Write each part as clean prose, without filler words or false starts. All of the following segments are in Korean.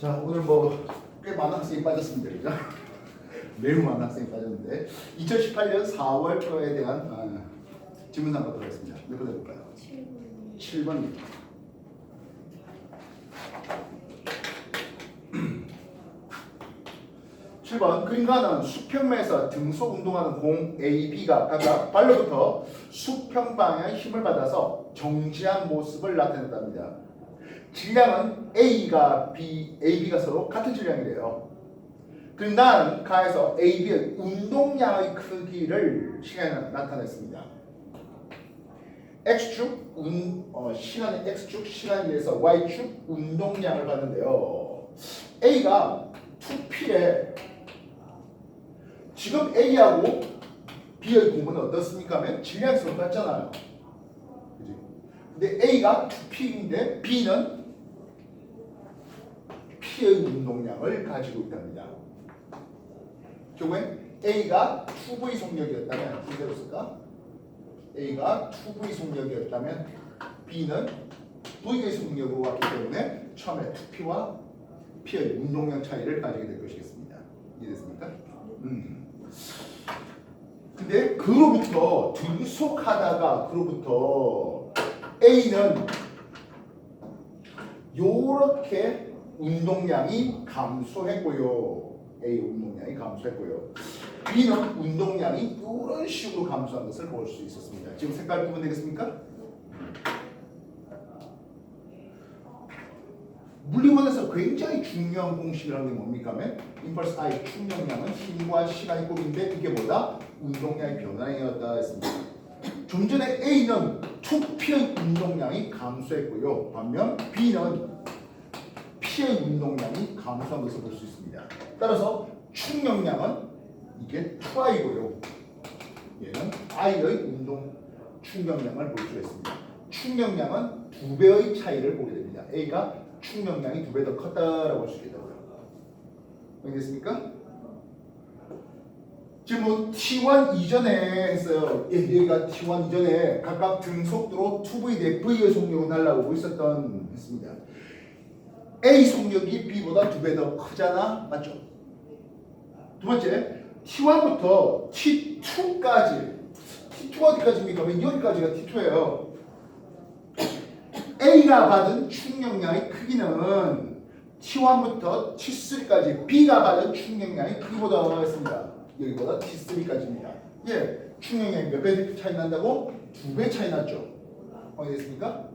자, 오늘 뭐 꽤 많은 학생이 빠졌습니다. 그죠? 매우 많은 학생이 빠졌는데 2018년 4월 거에 대한 질문상 보도록 하겠습니다. 몇 번 해볼까요? 7번입니다. 그림과는 수평면에서 등속 운동하는 공 A, B가 각각 발로부터 수평 방향의 힘을 받아서 정지한 모습을 나타낸답니다. 질량은 A가 B가 서로 같은 질량이래요. 그럼 나는 가에서 AB의 운동량의 크기를 시간에 나타냈습니다. X축 시간의 X축 시간에 대해서 Y축 운동량을 봤는데요. A가 2P래. 지금 A하고 B의 공은 어떻습니까? 하면 질량이 서로 같잖아요. 그치? 근데 A가 2P인데 B는 P의 운동량을 가지고 있답니다. 결국엔 A가 2V 속력이었다면 이대로 쓸까? A가 2V 속력이었다면 B는 V의 속력으로 왔기 때문에 처음에 2P와 P의 운동량 차이를 가지게 될 것이겠습니다. 이해됐습니까? 근데 그로부터 등속하다가 A는 요렇게 운동량이 감소했고요. A 운동량이 감소했고요. B는 운동량이 이런 식으로 감소한 것을 볼 수 있었습니다. 지금 색깔 보면 되겠습니까? 물리원에서 굉장히 중요한 공식이라는 게 뭡니까? 하면 임펄스 I 충격량은 힘과 시간이 곱인데 그게 뭐다? 운동량의 변화였다 했습니다. 좀 전에 A는 2P의 운동량이 감소했고요. 반면 B는 P의 운동량이 감소한 것을 볼 수 있습니다. 따라서 충격량은 이게 2I고요. 얘는 I의 운동 충격량을 볼 수가 있습니다. 충격량은 2배의 차이를 보게 됩니다. A가 충격량이 2배 더 컸다라고 볼 수 있다고요. 알겠습니까? 지금 뭐 T1 이전에 했어요. 여기가 T1 이전에 각각 등속도로 2V 대 V의 속력을 날라오고 있었던 했습니다. A 속력이 B보다 2배 더 크잖아, 맞죠? 두 번째, T1부터 T2까지. T2가 어디까지입니까? 왜 여기까지가 T2예요? A가 받은 충격량의 크기는 T1부터 T3까지 B가 받은 충격량의 크기보다 했습니다. 여기보다 T3까지입니다. 예, 충격량이 몇 배 차이 난다고? 2배 차이 났죠. 확인됐습니까?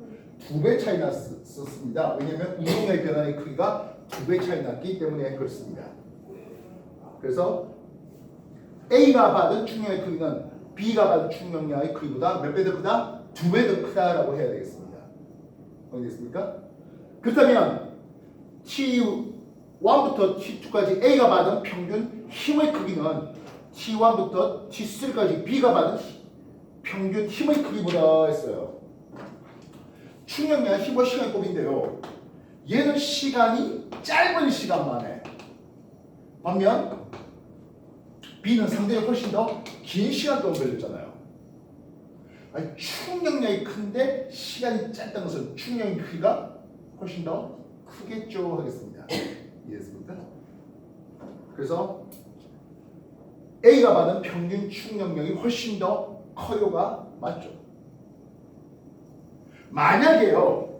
2배 차이 났었습니다. 왜냐하면 운동량의 변화의 크기가 2배 차이 났기 때문에 그렇습니다. 그래서 A가 받은 충격량의 크기는 B가 받은 충격량의 크기보다 몇 배 더 크다? 2배 더 크다라고 해야 되겠습니다. 알겠습니까? 그렇다면 T1부터 T2까지 A가 받은 평균 힘의 크기는 T1부터 T3까지 B가 받은 평균 힘의 크기보다 했어요. 충격량 힘과 시간의 곱인데요. 얘는 시간이 짧은 시간 만에 반면 B는 상대적으로 훨씬 더 긴 시간 동안 걸렸잖아요. 아니, 충격량이 큰데 시간이 짧다는 것은 충격의 크기가 훨씬 더 크겠죠 하겠습니다. 이해했습니까? 그래서 A가 받은 평균 충격량이 훨씬 더 커요가 맞죠. 만약에요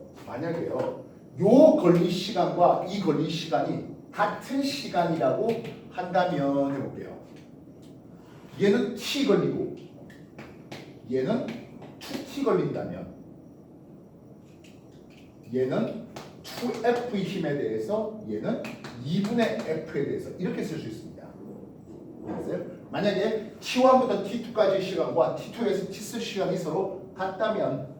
요 걸린 시간과 이 걸린 시간이 같은 시간이라고 한다면 해볼게요. 얘는 T 걸리고 얘는 2T 걸린다면 얘는 2F의 힘에 대해서 얘는 2분의 F에 대해서 이렇게 쓸 수 있습니다. 알겠어요? 만약에 T1부터 T2까지의 시간과 T2에서 T3 시간이 서로 같다면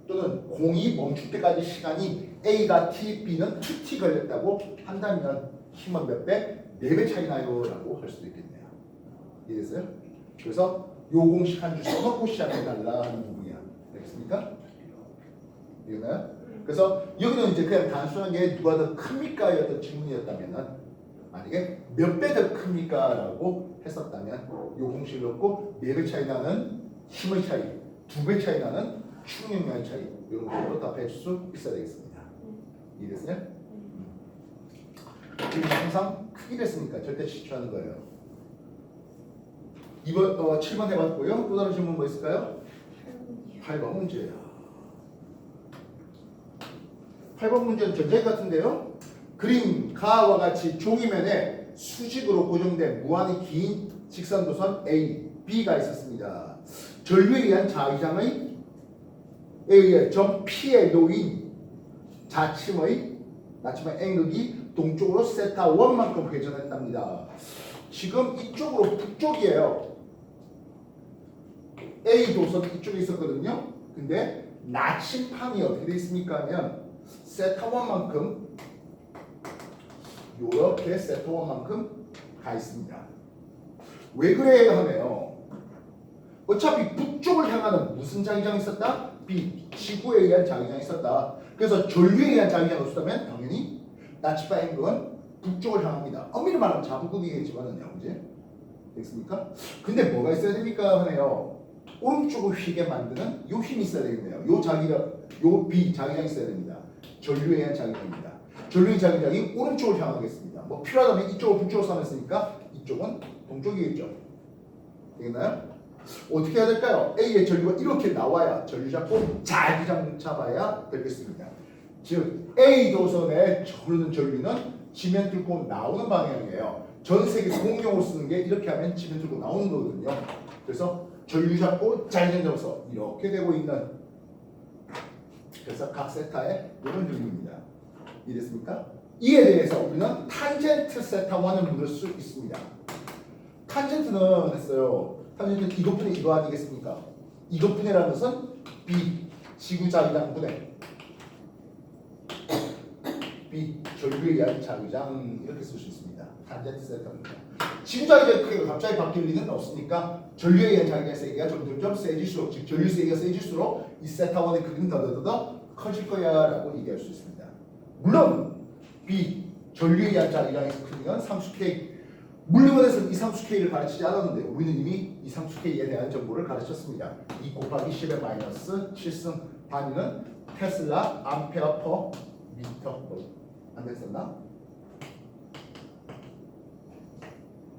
또는 공이 멈출 때까지 시간이 A가 T, B는 2T 걸렸다고 한다면 힘은 몇 배? 4배 차이 나요 라고 할 수도 있겠네요. 이해됐어요? 그래서 요 공식 한 줄 써놓고 시작해달라 하는 부분이야. 알겠습니까? 이해나요? 그래서 여기는 이제 그냥 단순하게 누가 더 큽니까? 였던 질문이었다면 만약에 몇 배 더 큽니까? 라고 했었다면 요 공식을 넣고 4배 차이 나는 힘의 차이, 2배 차이 나는 충격량의 차이 이런 것으로 답해 줄 수 있어야 되겠습니다. 이해됐어요? 지금 항상 크기를 했으니까 절대치추하는 거예요. 7번 해봤고요. 또 다른 질문 뭐 있을까요? 8번 문제예요. 8번 문제는 전자기 같은데요. 그림 가와 같이 종이면에 수직으로 고정된 무한히 긴 직선도선 A, B가 있었습니다. 전류에 의한 자기장에 의해 점 P에 놓인 나침의 N극이 동쪽으로 세타 1만큼 회전했답니다. 지금 이쪽으로 북쪽이에요. A 도선 이쪽에 있었거든요. 근데 나침판이 어떻게 되어 있습니까 하면 세타 1만큼 이렇게 세타 1만큼 가 있습니다. 왜 그래요 하면요. 어차피 북쪽을 향하는 무슨 자기장이 있었다? B. 지구에 의한 자기장이 있었다. 그래서 전류에 의한 자기장이 없었다면 당연히 나침반 N극은 북쪽을 향합니다. 엄밀히 말하면 자북극이겠지만은요. 그지? 됐습니까? 근데 뭐가 있어야 됩니까 하네요. 오른쪽을 휘게 만드는 요 힘이 있어야 되겠네요. 요 자기장, 요 B 자기장이 있어야 됩니다. 전류에 의한 자기장입니다. 전류의 자기장이 오른쪽을 향하겠습니다. 뭐 필요하다면 이쪽을 북쪽으로 삼았으니까 이쪽은 동쪽이겠죠. 되겠나요? 어떻게 해야 될까요? A의 전류가 이렇게 나와야 전류 잡고 자기장 잡아야 되겠습니다. 즉 A 도선에 흐르는 전류는 지면 뚫고 나오는 방향이에요. 전 세계에서 공용으로 쓰는 게 이렇게 하면 지면 뚫고 나오는 거거든요. 그래서 전류 잡고 자기장 잡아서 이렇게 되고 있는, 그래서 각 세타의 이런 전류입니다. 이해됐습니까? 이에 대해서 우리는 탄젠트 세타 1을 물을 수 있습니다. 탄젠트는 했어요. 탄젠트는 이것분의 이거 아니겠습니까? 이것분의라는 것은 B 지구 자기장 분의 B 전류에 의한 자기장 이렇게 쓸 수 있습니다. 탄젠트 세타입니다. 지구 자기장 크기가 갑자기 바뀔 리는 없으니까 전류에 의한 자기장 세기가 점점 세질수록, 즉 전류 세기가 세질수록 이 세타 1의 크기는 더더더 커질 거야라고 얘기할 수 있습니다. 물론 B 전류에 의한 자기장의 크기는 상수 K. 물리원에서는 이 상수 K를 가르치지 않았는데 우리는 이미 이 상수 K에 대한 정보를 가르쳤습니다. 2 곱하기 10의 마이너스 7승 단위는 테슬라 암페어 퍼 미터. 안 됐었나?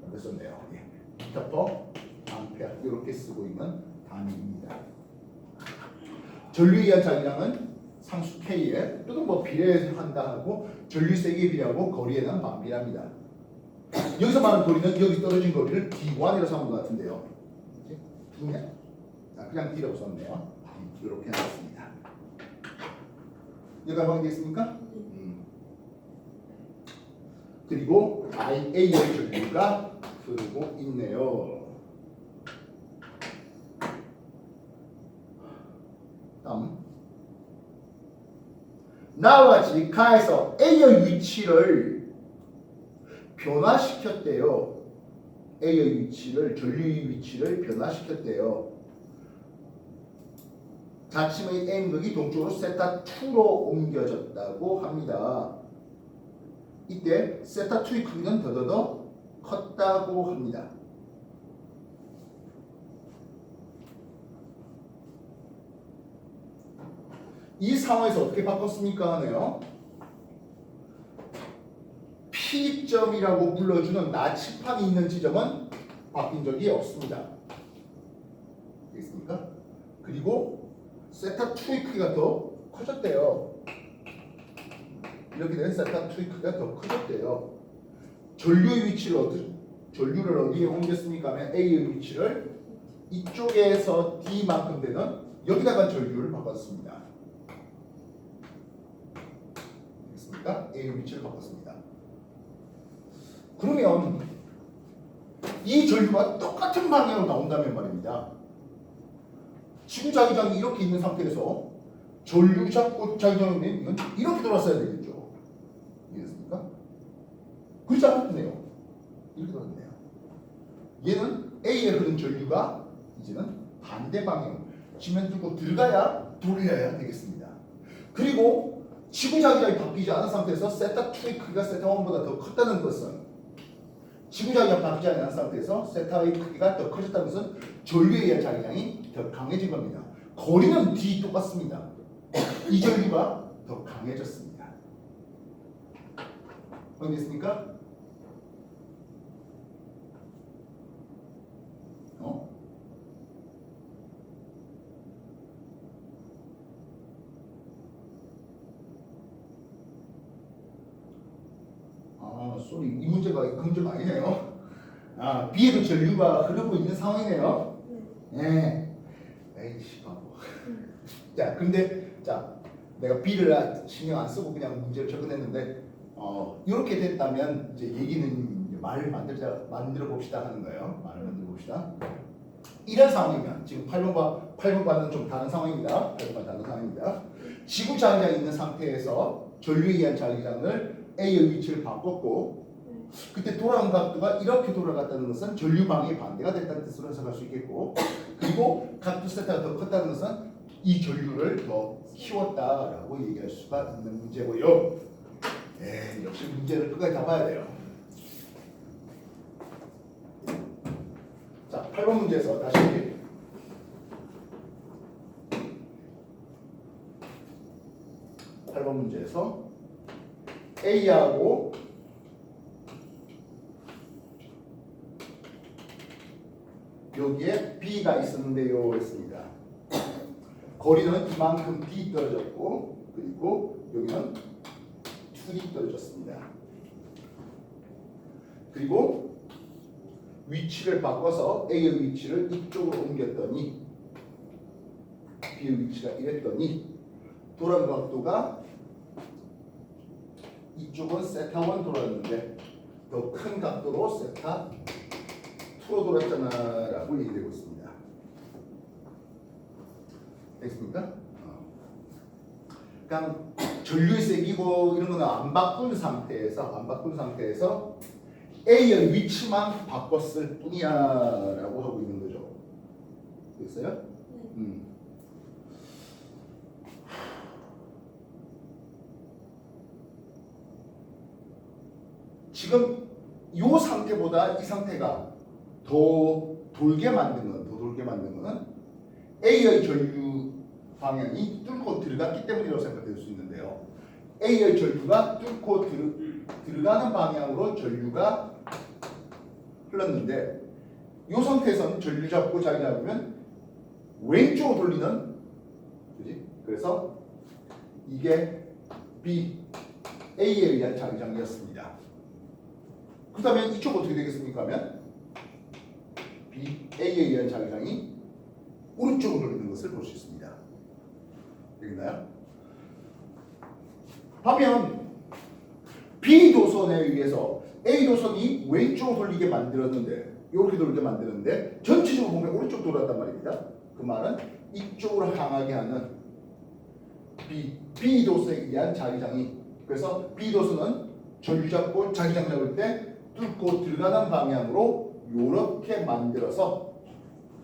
안 됐었네요. 예. 미터 퍼 암페어 이렇게 쓰고 있는 단위입니다. 전류에 의한 자기장은 상수 K에 또는 뭐 비례한다 하고 전류 세기에 비례하고 거리에는 반비례합니다. 여기서 말하는 거리는 여기 떨어진 거리를 D1이라고 삼은 것 같은데요. D냐? 그냥 D라고 썼네요. 이렇게 나왔습니다. 여기가 확인되겠습니까? 그리고 A의 전류가 흐르고 있네요. 다음 나와 같이 가에서 A의 위치를 변화시켰대요. A의 위치를, 전류의 위치를 변화시켰대요. 자침의 N극이 동쪽으로 세타 2로 옮겨졌다고 합니다. 이때 세타 2의 크기는 더더더 컸다고 합니다. 이 상황에서 어떻게 바꿨습니까 하네요. P점이라고 불러주는 나침판이 있는 지점은 바뀐 적이 없습니다. 되겠습니까? 그리고 세타 2의 크기가 더 커졌대요. 이렇게 된 세타 2의 크기가 더 커졌대요. 전류의 위치를 전류를 어디에 옮겼습니까 하면 A의 위치를 이쪽에서 D만큼 되는 여기다가 전류를 바꿨습니다. 되겠습니까? A의 위치를 바꿨습니다. 그러면 이 전류가 똑같은 방향으로 나온다면 말입니다. 지구 자기장이 이렇게 있는 상태에서 전류 잡고 자기장이 되면 이렇게 돌았어야 되겠죠. 이해됐습니까? 그렇지 않았네요. 이렇게 돌았네요. 얘는 A에 흐른 전류가 이제는 반대 방향, 지면 뚫고 들어가야 돌려야 되겠습니다. 그리고 지구 자기장이 바뀌지 않은 상태에서 세타 2의 크기가 세타 1보다 더 컸다는 것은 지구 자기장 바뀌지 않은 상태에서 세타의 크기가 더 커졌다는 것은 전류에 의한 자기장이 더 강해진 겁니다. 거리는 D 똑같습니다. 이 전류가 더 강해졌습니다. 확인됐습니까? 어? 아, 쏘리. 이 문제가 그 문제가 아니네요. 아, B에도 전류가 흐르고 있는 상황이네요. 네. 에이씨 바보. 자, 근데 자, 내가 B를 신경 안 쓰고 그냥 문제를 접근했는데 이렇게 됐다면 이제 얘기는 이제 말을 만들어 봅시다 하는 거예요. 말을 만들어 봅시다. 이런 상황이면 지금 8번과는 좀 다른 상황입니다. 8번과 다른 상황입니다. 지구 자기장이 있는 상태에서 전류에 의한 자기장을 A의 위치를 바꿨고 그때 돌아온 각도가 이렇게 돌아갔다는 것은 전류 방향이 반대가 됐다는 뜻으로 해석할 수 있겠고 그리고 각도 세타가 더 컸다는 것은 이 전류를 더 키웠다라고 얘기할 수가 있는 문제고요. 역시 문제를 끝까지 다 봐야 돼요. 자, 8번 문제에서 다시 8번 문제에서 A하고 여기에 B가 있었는데요 했습니다. 거리는 이만큼 D 떨어졌고 그리고 여기는 2D 떨어졌습니다. 그리고 위치를 바꿔서 A의 위치를 이쪽으로 옮겼더니 B의 위치가 이랬더니 돌아간 각도가 이쪽은 세타 1 돌았는데 더 큰 각도로 세타 2로 돌았잖아 라고 얘기되고 있습니다. 됐습니까? 그냥 전류의 세기고 이런 거는 안 바꾼 상태에서 A의 위치만 바꿨을 뿐이야 라고 하고 있는 거죠. 됐어요? 지금 이 상태보다 이 상태가 더 돌게 만든 건 A의 전류 방향이 뚫고 들어갔기 때문이라고 생각될 수 있는데요. A의 전류가 뚫고 들어가는 방향으로 전류가 흘렀는데 이 상태에서는 전류 잡고 자기 잡으면 왼쪽으로 돌리는 그지? 그래서 이게 A에 의한 자기장이었습니다. 그렇다면 이쪽 어떻게 되겠습니까? 하면 A에 의한 자기장이 오른쪽으로 돌리는 것을 볼 수 있습니다. 되겠나요? 반면 B 도선에 의해서 A 도선이 왼쪽으로 돌리게 만들었는데 이렇게 돌리게 만드는데 전체적으로 보면 오른쪽 돌았단 말입니다. 그 말은 이쪽으로 향하게 하는 B 도선에 의한 자기장이 그래서 B 도선은 전류 잡고 자기장 잡을 때 뚫고 들어가는 방향으로 이렇게 만들어서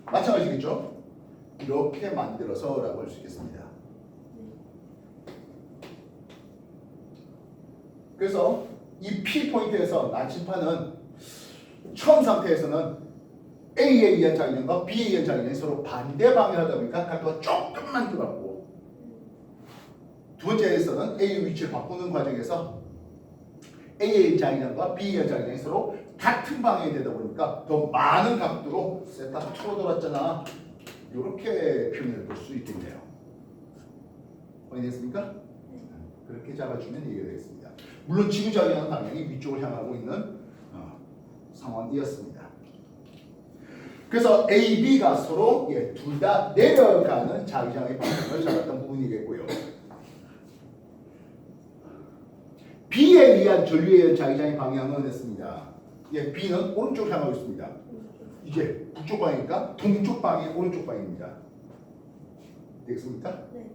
마찬가지겠죠? 이렇게 만들어서라고 할 수 있겠습니다. 그래서 이 P 포인트에서 나침판은 처음 상태에서는 A에 의한 자기장과 B에 의한 자기장이 서로 반대 방향을 하다 보니까 각도가 조금만 들어갔고 두 번째에서는 A의 위치를 바꾸는 과정에서 A에 의한 자기장과 B에 의한 자기장이 서로 같은 방향이 되다 보니까 더 많은 각도로 세타 2로 돌았잖아. 이렇게 표현을 볼 수 있겠네요. 확인됐습니까? 그렇게 잡아주면 이해가 되겠습니다. 물론 지구 자기장 방향이 위쪽을 향하고 있는 상황이었습니다. 그래서 A, B가 서로 둘 다 내려가는 자기장의 방향을 잡았던 부분이겠고요. B에 의한 전류에 의한 자기장의 방향은 했습니다. B는 오른쪽 향하고 있습니다. 이제 북쪽 방향이니까 동쪽 방향, 오른쪽 방향입니다. 되겠습니까? 네.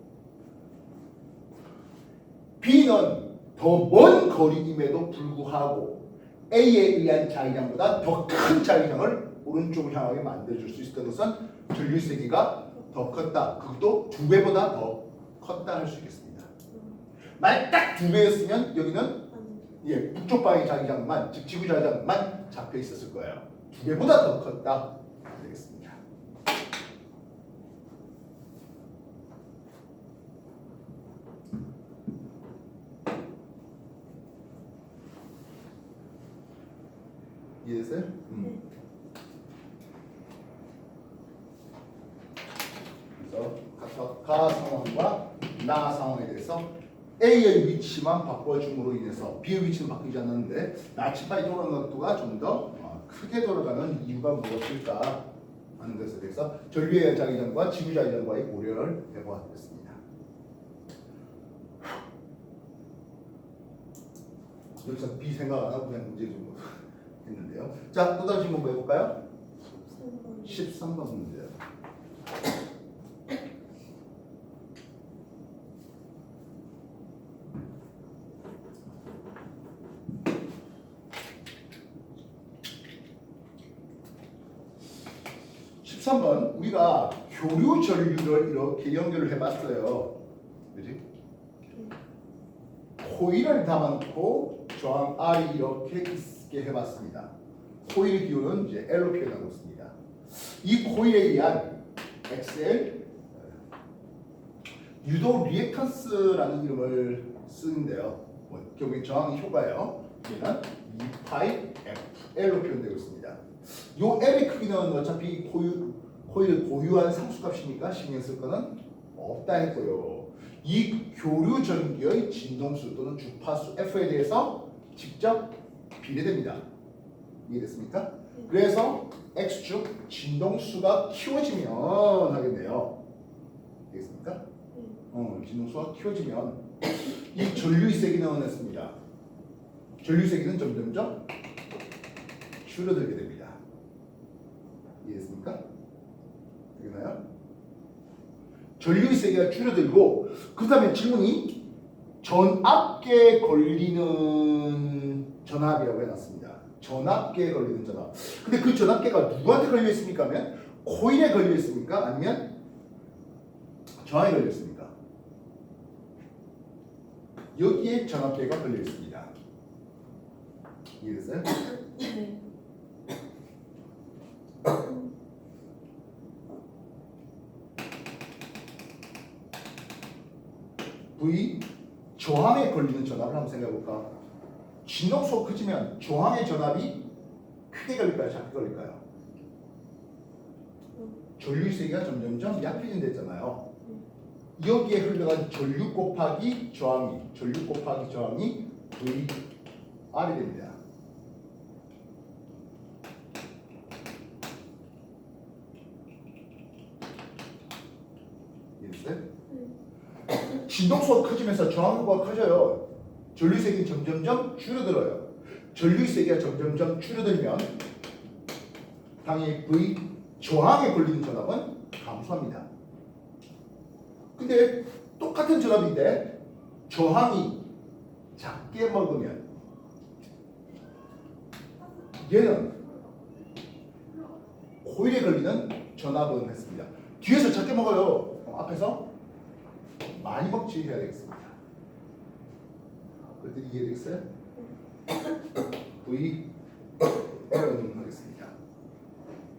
B는 더 먼 거리임에도 불구하고 A에 의한 자기장보다 더 큰 자기장을 오른쪽을 향하게 만들어줄 수 있었던 것은 전류 세기가 더 컸다. 그것도 2배보다 더 컸다 할 수 있겠습니다. 만약 딱 2배였으면 여기는 북쪽 방향 자기장만, 즉 지구 자기장만 잡혀 있었을 거예요. 2배보다 더 컸다 되겠습니다. 이해됐어요? 그래서 가 상황과 나 상황에 대해서 A의 위치만 바꿔줌으로 인해서 B의 위치는 바뀌지 않는데 나치파이 돌아가는 것도가 좀 더 크게 돌아가는 이유가 무엇일까 하는 것에 대해서 전류의 자기장과 지구 자기장과의 고려를 해보았습니다. 여기서 B 생각 안 하고 그냥 문제 좀 했는데요. 자, 또 다른 질문 해볼까요? 13번 문제. (13번) 우리가 교류 전류를 이렇게 연결을 해봤어요. 그지? 코일을 담아놓고 저항 R이 이렇게 있게 해봤습니다. 코일 기호는 이제 L로 표현하고 있습니다. 이 코일에 의한 XL 유도 리액턴스라는 이름을 쓰는데요. 결국에 저항의 효과예요. 얘는 2파이 FL로 표현되고 있습니다. 요 L의 크기는 어차피 코일을 고유한 상수값이니까 신경 쓸 거는 없다 했고요. 이 교류 전기의 진동수 또는 주파수 F에 대해서 직접 비례됩니다. 이해됐습니까? 그래서 X축 진동수가 키워지면 하겠네요. 되겠습니까? 진동수가 키워지면 이 전류의 세기는 했습니다. 전류 세기는 점점점 줄어들게 됩니다. 이해됐습니까? 되겠나요? 전류의 세기가 줄어들고 그 다음에 질문이 전압계에 걸리는 전압이라고 해놨습니다. 전압계에 걸리는 전압. 근데 그 전압계가 누구한테 걸려 있습니까? 하면 코일에 걸려 있습니까? 아니면 저항에 걸려 있습니까? 여기에 전압계가 걸려 있습니다. 이해됐어요? 네. V 저항에 걸리는 전압을 한번 생각해 볼까? 진동수가 커지면 저항의 전압이 크게 걸릴까요? 작게 걸릴까요? 전류 세기가 점점점 약해진댔잖아요. 여기에 흘러간 전류 곱하기 저항이 VR이 됩니다. 이해됐어요? 진동수가 커지면서 저항구가 커져요. 전류 세기는 점점점 줄어들어요. 전류 세기가 점점점 줄어들면 당연히 V 저항에 걸리는 전압은 감소합니다. 근데 똑같은 전압인데 저항이 작게 먹으면 얘는 코일에 걸리는 전압은 했습니다. 뒤에서 작게 먹어요. 앞에서 많이 먹지 해야 되겠습니다. 그랬더니 이해되겠어요? V L은 하겠습니다.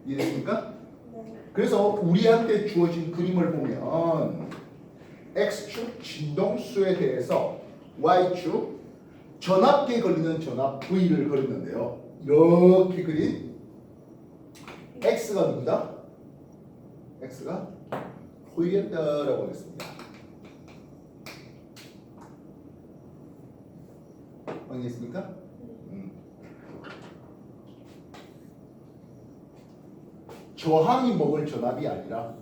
이해됐습니까? 네. 그래서 우리한테 주어진 그림을 보면 X축 진동수에 대해서 Y축 전압계에 걸리는 전압 V를 그렸는데요. 이렇게 그린 X가 누구다? X가 코일이었다라고 하겠습니다. 확인했습니까? 저항이 먹을 전압이 아니라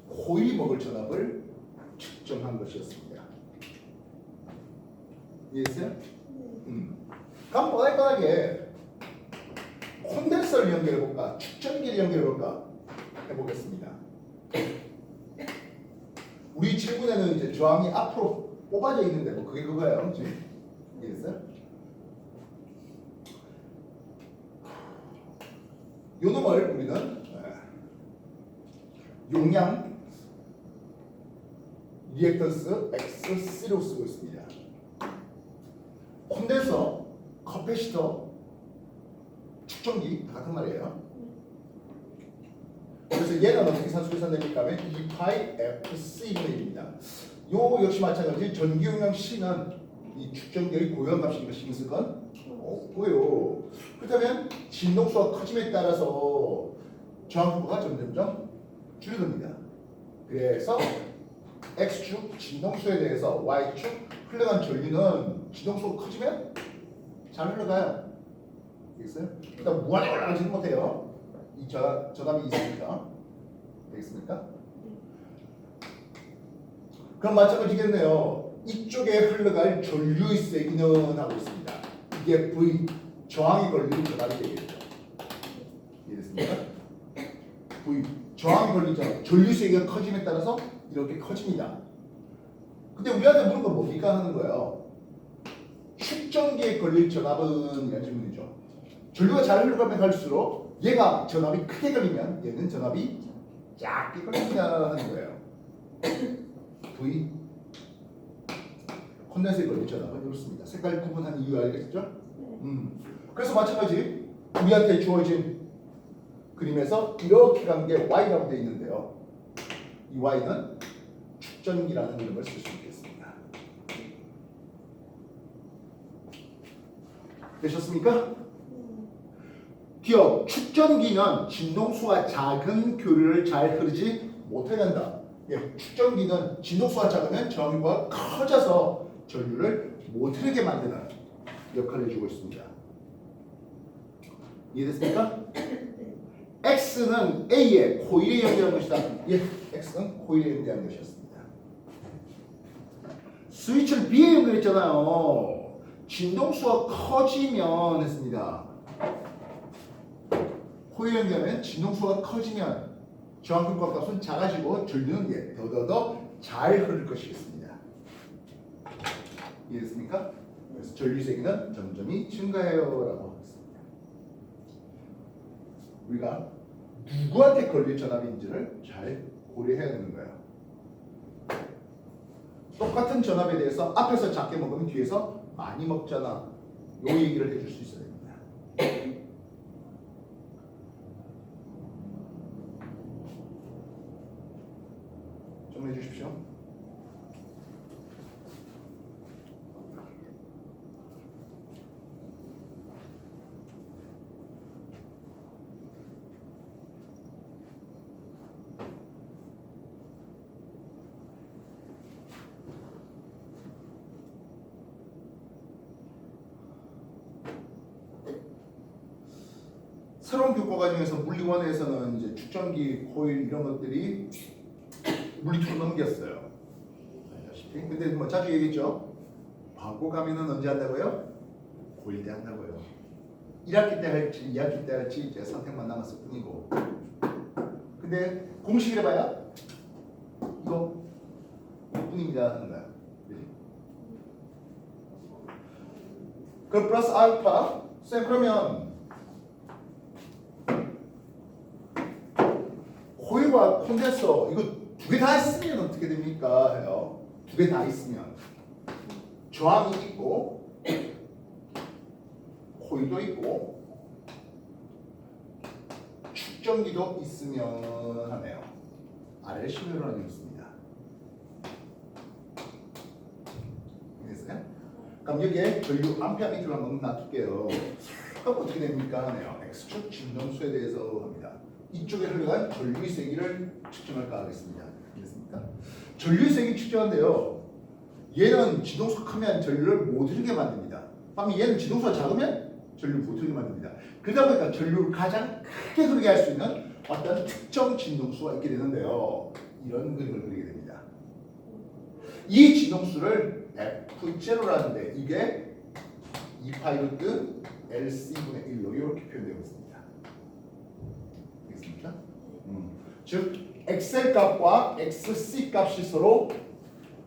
코일이 먹을 전압을 측정한 것이었습니다. 이해했어요? 그럼 뻔하게 콘덴서를 연결해볼까? 축전기를 연결해볼까? 해보겠습니다. 우리 질문에는 이제 저항이 앞으로 뽑아져 있는데 뭐 그게 그거예요. 이해했어요? 요 놈을 우리는 용량 리액턴스 X3로 쓰고 있습니다. 콘덴서, 커패시터, 축전기 다 같은 말이에요. 그래서 얘는 어떻게 산수계산됩니까 하면 2파이 FC 분의 1입니다. 요 역시 마찬가지 전기 용량 C는 이 축전기의 고연값이니까 신경 쓸 건 없고요. 그렇다면 진동수가 커짐에 따라서 저항효과가 점점점 줄어듭니다. 그래서 X축 진동수에 대해서 Y축 흘러간 전류는 진동수가 커지면 잘 흘러가요. 알겠어요? 일단 무한히 올라가지는 못해요. 이 저담이 있으니까. 되겠습니까? 그럼 마찬가지겠네요. 이쪽에 흘러갈 전류의 세기는 하고 있습니다. 이게 V 저항이 걸리는 저담이 되겠죠. 이해됐습니까? V 저항이 걸리죠. 전류 세기가 커짐에 따라서 이렇게 커집니다. 근데 우리한테 물은 건 뭡니까 하는 거예요. 축전기에 걸릴 전압은 이런 질문이죠. 전류가 잘 흘러가면 갈수록 얘가 전압이 크게 걸리면 얘는 전압이 작게 걸린다 하는 거예요. V 콘덴서에 걸릴 전압은 이렇습니다. 색깔 구분한 이유 알겠죠? 그래서 마찬가지 우리한테 주어진 그림에서 이렇게 간 게 Y라고 되어 있는데요. 이 Y는 축전기라는 이름을 쓸 수 있겠습니다. 되셨습니까? 기억, 축전기는 진동수가 작은 교류를 잘 흐르지 못하게 한다. 예, 축전기는 진동수가 작으면 저항효과가 커져서 전류를 못 흐르게 만드는 역할을 해주고 있습니다. 이해됐습니까? X는 A의 코일에 연결한 것이다. 예, X는 코일에 연결한 것이었습니다. 스위치를 B에 연결했잖아요. 진동수가 커지면 했습니다. 코일 연결하면 진동수가 커지면 저항효과 값은 작아지고 전류는 더더더 잘 흐를 것이겠습니다. 이해됐습니까? 그래서 전류 세기는 점점이 증가해요라고 했습니다. 우리가 누구한테 걸릴 전압인지를 잘 고려해야 되는 거예요. 똑같은 전압에 대해서 앞에서 작게 먹으면 뒤에서 많이 먹잖아. 요 얘기를 해줄 수 있어야 됩니다. 좀 해주십시오. 새로운 교과 과정에서 물리원에서는 이제 축전기, 코일 이런 것들이 물리투로 넘겼어요. 아시다시피. 근데 뭐 자주 얘기했죠. 과거 가면은 언제 한다고요? 고1 때 한다고요. 1학기 때 할지 2학기 때 할지 이제 선택만 남았을 뿐이고. 근데 공식을 해봐야 이거 뿐입니다 하는 거야. 그럼 플러스 알파. 쌤 그러면 코일과 콘덴서 이거 두 개 다 있으면 어떻게 됩니까? 해요. 두 개 다 있으면 저항이 있고 코일도 있고 축전기도 있으면 하네요. 아래를 심으로 나뉘었습니다. 알겠어요? 그럼 여기에 전류 암페어미터를 한번 놔둘게요. 그럼 어떻게 됩니까? 하네요. X축 진동수에 대해서 합니다. 이쪽에 흘러간 전류의 세기를 측정할까 하겠습니다. 알겠습니까? 전류의 세기 측정한데요. 얘는 진동수가 크면 전류를 못 흐르게 만듭니다. 반면 얘는 진동수가 작으면 전류를 못 흐르게 만듭니다. 그러다 보니까 전류를 가장 크게 흐르게 할 수 있는 어떤 특정 진동수가 있게 되는데요. 이런 그림을 그리게 됩니다. 이 진동수를 F0라는데 이게 2파이 루트 LC분의 1로 이렇게 표현되고 있습니다. 즉 XL 값과 XC 값이 서로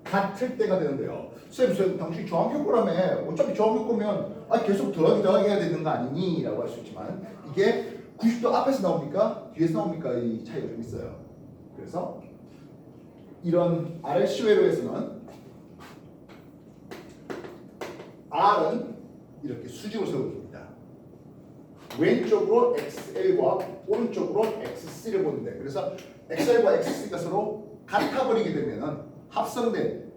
같을 때가 되는데요. 쌤 당신 저항효과라며 어차피 저항효과면 계속 더하기 해야 되는 거 아니니? 라고 할 수 있지만 이게 90도 앞에서 나옵니까? 뒤에서 나옵니까? 이 차이가 좀 있어요. 그래서 이런 RLC 회로에서는 R은 이렇게 수직으로 세워줍니다. 왼쪽으로 XL과 오른쪽으로 XC를 보는데 그래서 XL과 XC가 서로 같아버리게 되면 합성된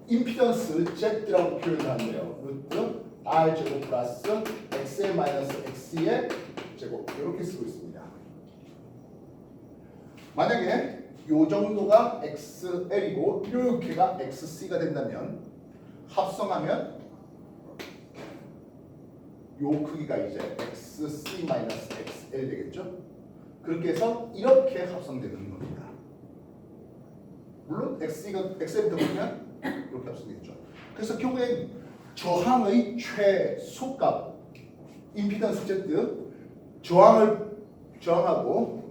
임피던스 Z라고 표현하는데요. 루트 R 제곱 플러스 XL 마이너스 X의 제곱 이렇게 쓰고 있습니다. 만약에 요 정도가 XL이고 이렇게가 XC가 된다면 합성하면 요 크기가 이제 XC 마이너스 XL 되겠죠? 그렇게 해서 이렇게 합성되는 겁니다. 물론 XL부터 보면 이렇게 합성되겠죠. 그래서 결국엔 저항의 최소값 임피던스 Z 저항하고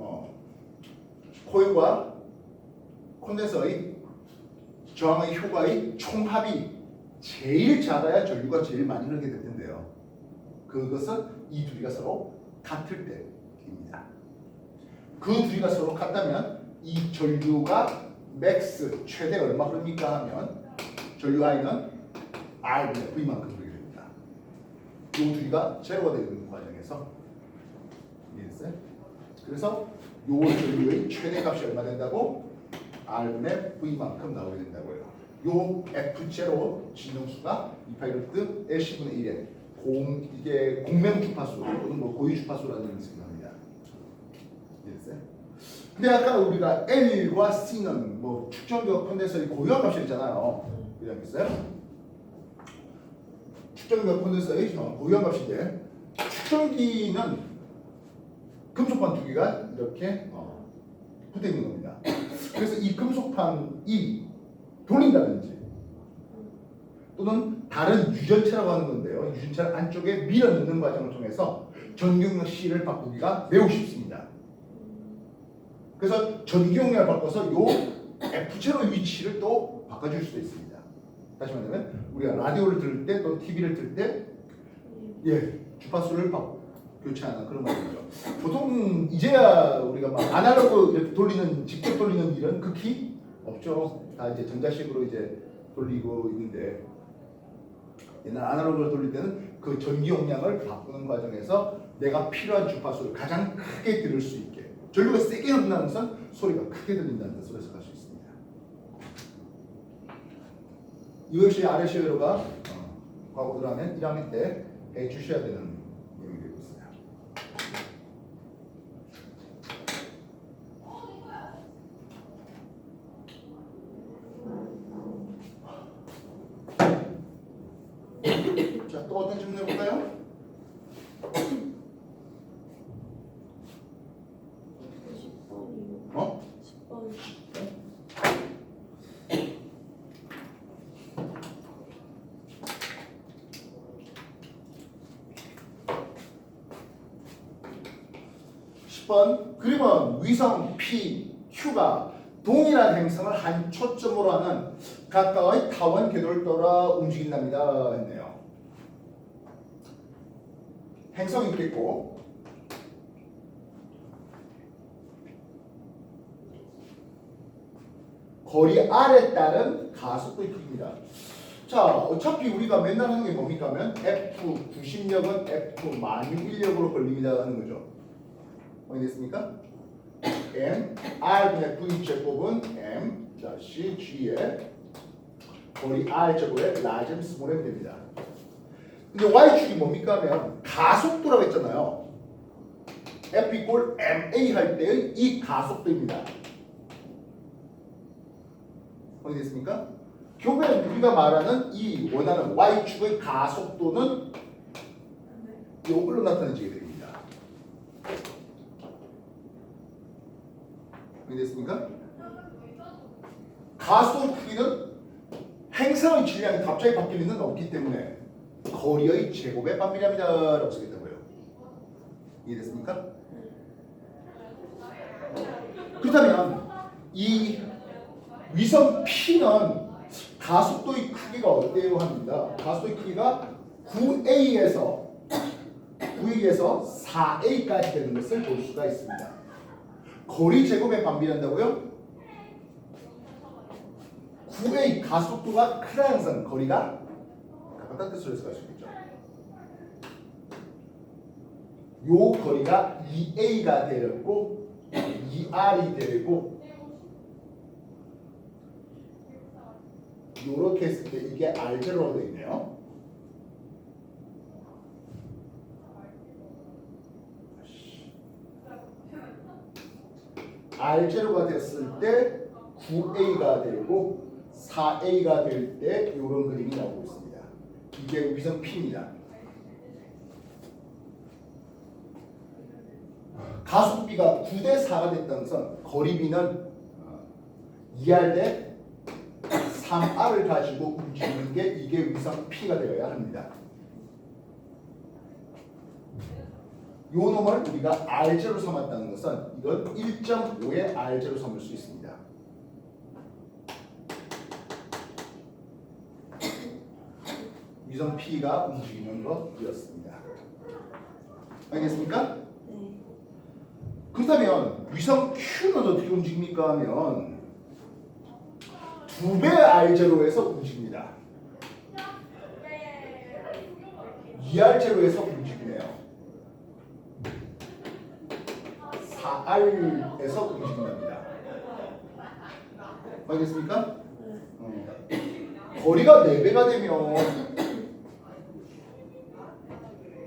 코일과 콘덴서의 저항의 효과의 총합이 제일 작아야 전류가 제일 많이 흐르게 될 텐데요. 그것은 이 둘이가 서로 같을 때입니다. 그 둘이가 서로 같다면 이 전류가 맥스 최대 얼마 흐릅니까 하면 전류 I는 R분의 V만큼 흐르게 됩니다. 이 둘이가 제로가 되는 과정에서 이해됐어요? 그래서 요 전류의 최대값이 얼마 된다고? R분의 V만큼 나오게 된다고요. 요 F0 진동수가 2파이루트 LC분의 1에 이게 공명 주파수 또는 뭐 고유 주파수라는 의미를 합니다. 이해됐어요? 근데 아까 우리가 L과 C는 뭐 축전기와 콘덴서의 고유한 값이었잖아요. 이해됐어요? 축전기와 콘덴서의 고유한 값인데 축전기는 금속판 두 개가 이렇게 붙어 있는 겁니다. 그래서 이 금속판이 돌린다든지 또는 다른 유전체라고 하는 건데요. 유전체를 안쪽에 밀어 넣는 과정을 통해서 전기용량 C를 바꾸기가 매우 쉽습니다. 그래서 전기용량을 바꿔서 요 F0 위치를 또 바꿔줄 수도 있습니다. 다시 말하면 우리가 라디오를 들을 때 또 TV를 틀 때 주파수를 교체하는 그런 말이죠. 보통 이제야 우리가 막 아날로그 이렇게 돌리는 직접 돌리는 일은 극히 없죠. 다 이제 전자식으로 이제 돌리고 있는데 옛날 아날로그로 돌릴 때는 그 전기 용량을 바꾸는 과정에서 내가 필요한 주파수를 가장 크게 들을 수 있게 전류가 세게 흐른다는 것은 소리가 크게 들린다는 뜻으로 해석할 수 있습니다. 이것이 RCO가 과거 들어가면 1학년 때 해주셔야 되는 내용이 되고 있어요. 자, 또 어떤 질문 해볼까요? 10번이요. 10번 그림은 위성 P, Q가 동일한 행성을 한 초점으로 하는 각각의 타원 궤도를 따라 움직인답니다 했네요. 행성이 있겠고 거리 R에 따른 가속도의 크기입니다. 자, 어차피 우리가 맨날 하는 게 뭡니까 하면 F 구심력은 F 만유인력으로 걸립니다 하는 거죠. 확인됐습니까? M R분의 V 제곱은 M 다시 G의 거리 R 제곱의 라즘 스몰이 됩니다. 근데 Y축이 뭡니까 하면 가속도라고 했잖아요. F 이꼴 MA 할 때의 이 가속도입니다. 확인됐습니까? 결국에 우리가 말하는 이 원하는 Y축의 가속도는 이걸로 나타내지게 됩니다. 확인됐습니까? 가속도 크기는 행성의 질량이 갑자기 바뀔 리는 없기 때문에 거리의 제곱에 반비례합니다 라고 쓰겠다고요. 이해됐습니까? 그렇다면 이 위성 P는 가속도의 크기가 어때요 합니다. 가속도의 크기가 9A에서 4A까지 되는 것을 볼 수가 있습니다. 거리 제곱에 반비례한다고요? 9A 가속도가 크다는 것은 거리가 가깝다는 뜻으로 해석할 수 있겠죠. 요 거리가 2A가 되었고 2R이 되고 요렇게 했을 때 이게 R0로 되어 있네요. R0가 됐을 때 9A가 되고 4A가 될 때 이런 그림이 나오고 있습니다. 이게 위성 P입니다. 가속비가 9대 4가 됐다는 것은 거리비는 2R 대 3R을 가지고 움직이는 게 이게 위성 P가 되어야 합니다. 요 놈을 우리가 R0로 삼았다는 것은 이건 1.5의 R0로 삼을 수 있습니다. 위성 P가 움직이는 것이었습니다. 알겠습니까? 네. 그렇다면 위성 Q는 어떻게 움직입니까 하면 2배 R0에서 움직입니다. 2R0에서 움직이네요. 4R에서 움직인답니다. 알겠습니까? 거리가 4배가 되면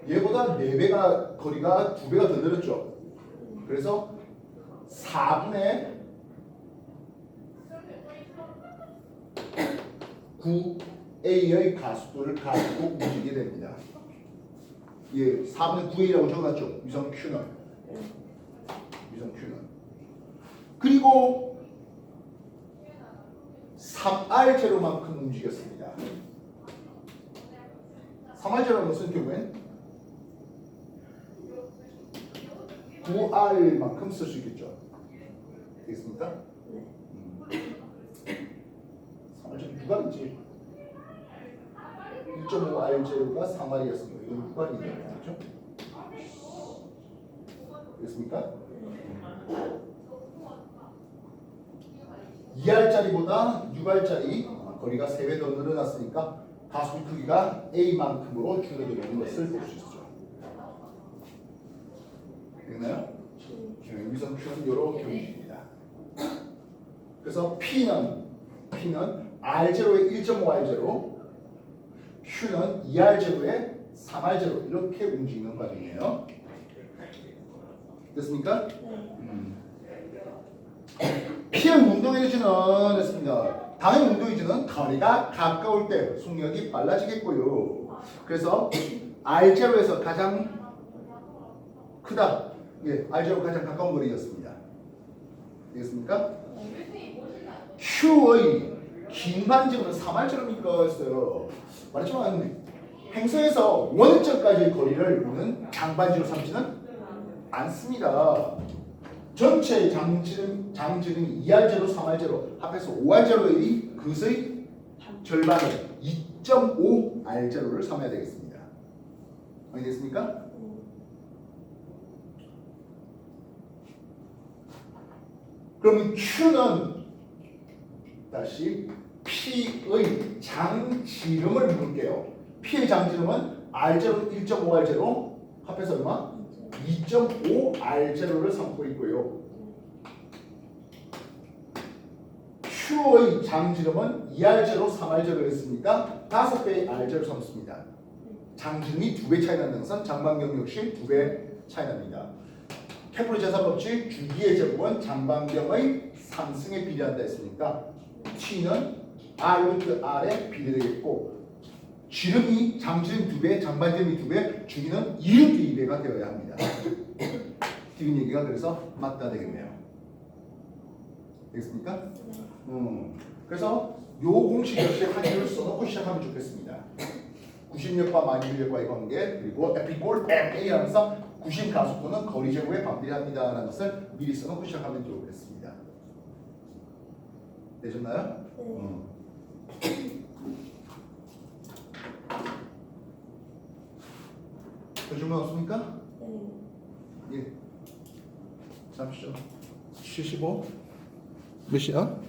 얘보다 4배가 거리가 2배가 더 늘었죠. 그래서 4분의 9A의 가속도를 가지고 움직이게 됩니다. 예, 4분의 9A라고 적어놨죠. 위성 Q는. 위성 Q는. 그리고 3R0만큼 움직였습니다. 3R0는 무슨 경우엔 9R만큼 쓸 수 있겠죠. 되겠습니까? 네. 3R0 6R이지. 1.5R0가 3R이었습니다. 이건 6R이네요. 그렇죠? 되겠습니까? 2R짜리보다 6R짜리 거리가 3배 더 늘어났으니까 가속 크기가 A만큼으로 줄어드는 것을 볼 수 있죠. 되나요? 위성 Q는 이렇게 움직입니다. 그래서 P는 R0의 1.5R0, Q는 2R0의 3R0 이렇게 움직이는 과정이에요. 됐습니까? P의 운동 에너지는 됐습니다. 당연 운동 에너지는 거리가 가까울 때 속력이 빨라지겠고요. 그래서 R0에서 가장 크다. 예, R0 가장 가까운 거리였습니다. 되겠습니까? Q의 긴 반지름은 3R0입니까 했어요. 말했지만 행성에서 원점까지의 거리를 우리는 장반지로 삼지는 않습니다. 전체 장지름이 2R0, 3R0 합해서 5R0의 그것의 절반을 2.5R0를 삼아야 되겠습니다. 알겠습니까? 그러면 Q는 다시 P의 장지름을 물을게요. P의 장지름은 R0는 1.5R0 합해서 얼마? 2.5R0를 삼고 있고요. Q의 장지름은 2R0, 3R0를 했으니까 5배의 R0를 삼습니다. 장지름이 2배 차이 나는 것은 장반경 역시 2배 차이 납니다. 케플러 제3법칙 주기의 제곱은 장반경의 3승에 비례한다 했으니까 T는 R√R에 비례되겠고 장지름 2배, 장반지름이 2배, 주기는 2√2배가 되어야 합니다. 뒤은 얘기가 그래서 맞다 되겠네요. 되겠습니까? 그래서 요 공식 역시 한 줄을 써놓고 시작하면 좋겠습니다. 구심력과 만유력과의 관계, 그리고 에피골 MA 하면서 구심 가속도는 거리 제곱에 반비례합니다 라는 것을 미리 써놓고 시작하면 좋겠습니다. 되셨나요? 더 질문 없습니까? 예. 잠시죠. 75? 몇 시야?